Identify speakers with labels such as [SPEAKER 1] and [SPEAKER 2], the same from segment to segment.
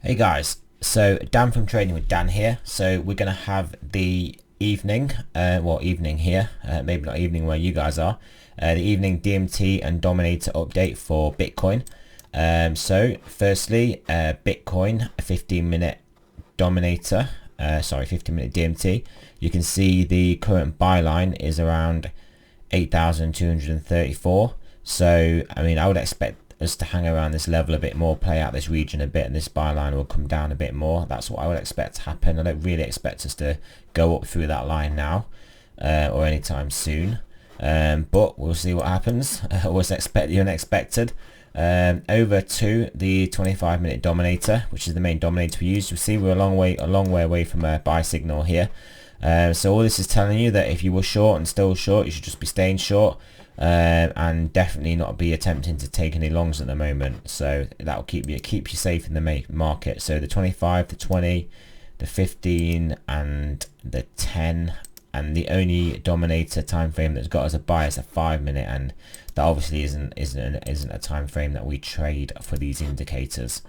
[SPEAKER 1] Hey guys, so Dan from Trading with Dan here. So we're going to have the evening, evening here, maybe not evening where you guys are, the evening DMT and Dominator update for Bitcoin. So firstly, Bitcoin, a 15-minute Dominator, 15-minute DMT. You can see the current buy line is around 8,234. So, I mean, I would expect us to hang around this level a bit more, play out this region a bit, and this buy line will come down a bit more. That's what I would expect to happen. I don't really expect us to go up through that line now or anytime soon, but we'll see what happens. Always expect the unexpected. Over to the 25-minute Dominator, which is the main Dominator we use. You'll see we're a long way away from a buy signal here. So all this is telling you that if you were short and still short, you should just be staying short. And definitely not be attempting to take any longs at the moment. So that will keep you safe in the market. So the 25, the 20, the 15, and the 10, and the only Dominator time frame that's got us a buy is a 5-minute, and that obviously isn't a time frame that we trade for these indicators.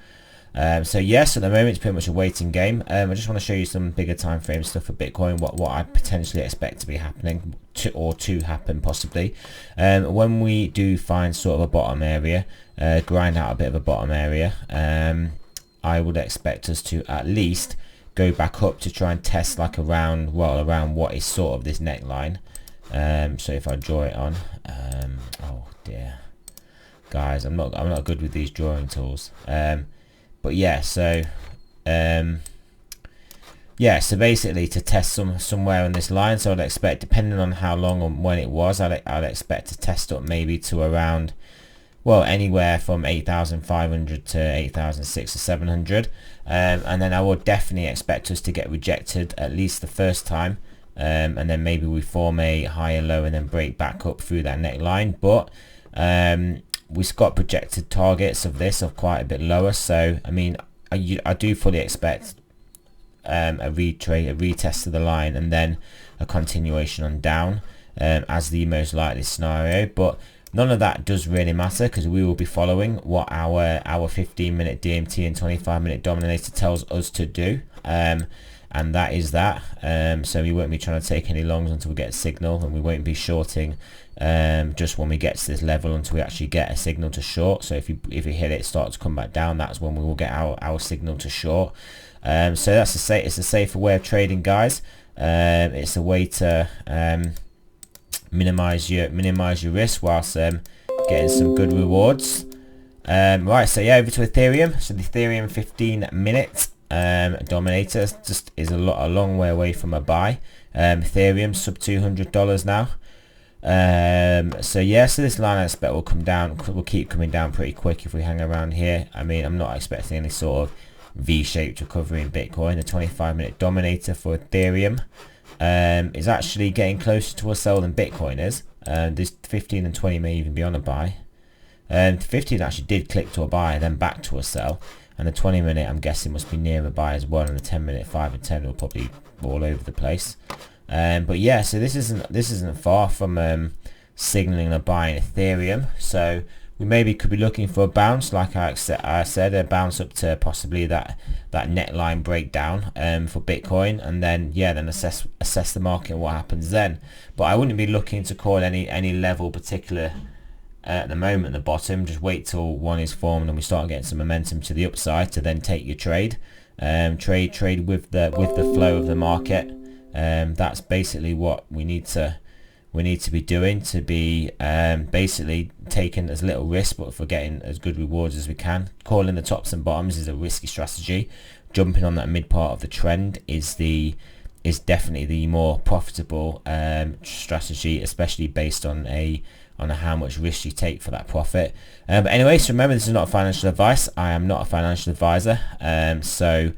[SPEAKER 1] So yes, at the moment it's pretty much a waiting game. I just want to show you some bigger time frame stuff for Bitcoin, what I potentially expect to be happening to happen possibly. When we do find sort of a bottom area, grind out a bit of a bottom area, I would expect us to at least go back up to try and test like around what is sort of this neckline. So if I draw it on, oh dear, guys, I'm not good with these drawing tools. But yeah, so so basically to test somewhere on this line. So I'd expect, depending on how long and when it was, I'd expect to test up maybe to around, well, anywhere from 8,500 to 8,600 or 700, and then I would definitely expect us to get rejected at least the first time, and then maybe we form a higher low and then break back up through that neckline. But we've got projected targets of this of quite a bit lower. So I mean, I do fully expect a retest of the line and then a continuation on down as the most likely scenario. But none of that does really matter, because we will be following what our 15-minute DMT and 25-minute Dominator tells us to do, and that is that. So we won't be trying to take any longs until we get a signal, and we won't be shorting just when we get to this level until we actually get a signal to short. So if you hit it, start to come back down, that's when we will get our signal to short. So it's a safer way of trading, guys. It's a way to minimize your risk whilst getting some good rewards. Right, so yeah, over to Ethereum. So the Ethereum 15-minute Dominator just is a long way away from a buy. Ethereum sub $200 now. So yeah, so this line I expect will keep coming down pretty quick if we hang around here. I mean, I'm not expecting any sort of V-shaped recovery in Bitcoin. The 25-minute Dominator for Ethereum is actually getting closer to a sell than Bitcoin is. This 15 and 20 may even be on a buy. 15 actually did click to a buy and then back to a sell, and the 20-minute I'm guessing must be near a buy as well, and the 10-minute 5 and 10 will probably all over the place. But yeah, so this isn't far from signaling a buy in Ethereum. So we maybe could be looking for a bounce, like I said, a bounce up to possibly that neckline breakdown for Bitcoin, and then assess the market and what happens then. But I wouldn't be looking to call any level particular at the moment at the bottom. Just wait till one is formed and we start getting some momentum to the upside to then take your trade. Trade with the flow of the market. That's basically what we need to be doing, to be basically taking as little risk but for getting as good rewards as we can. Calling the tops and bottoms is a risky strategy. Jumping on that mid part of the trend is definitely the more profitable strategy, especially based on how much risk you take for that profit. But anyway, so remember, this is not financial advice. I am not a financial advisor, so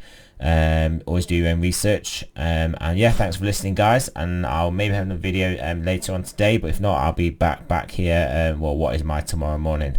[SPEAKER 1] always do your own research. And yeah, thanks for listening, guys, and I'll maybe have a video later on today, but if not, I'll be back here what is my tomorrow morning.